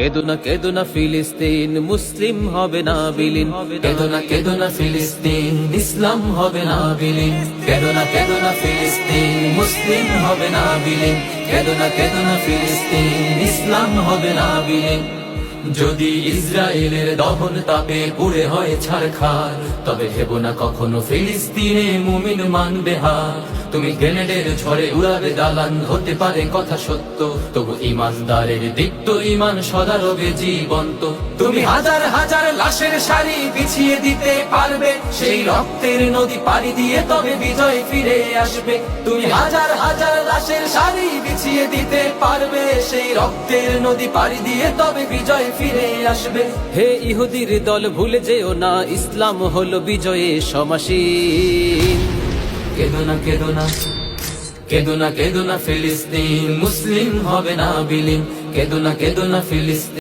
কেদোনা কেদোনা ফিলিস্তিন, মুসলিম হবে না বিলীন। কেদোনা কেদোনা ফিলিস্তিন, ইসলাম হবে না বিলীন। কেদোনা কেদোনা ফিলিস্তিন, মুসলিম হবে না বিলীন। কেদোনা কেদোনা ফিলিস্তিন, ইসলাম হবে না বিলীন। যদি ইসরায়েলের দহন তাপে পুড়ে হয় ছারখার, তবে হেব না কখনো ফিলিস্তিনে মুমিন মানবে হার। তুমি গ্রেনেডের ঝড়ে উড়াবে দালান, হতে পারে কথা সত্য, তবু ইমানদারের দীপ্ত ইমান সদা রবে জীবন্ত। তুমি হাজার হাজার লাশের সারি বিছিয়ে দিতে পারবে, সেই রক্তের নদী পাড়ি দিয়ে তবে বিজয় ফিরে আসবে। তুমি হাজার হাজার লাশের সারি বিছিয়ে দিতে পারবে, সেই রক্তের নদী পাড়ি দিয়ে তবে বিজয় ফিরে আসবে। হে ইহুদির দল ভুলে যেও না, ইসলাম হলো বিজয়ে সমাসীন। কেদোনা কেদোনা কেদোনা কেদোনা ফিলিস্তিন, মুসলিম হবে না বিলীন। কেদোনা কেদোনা ফিলিস্তিন।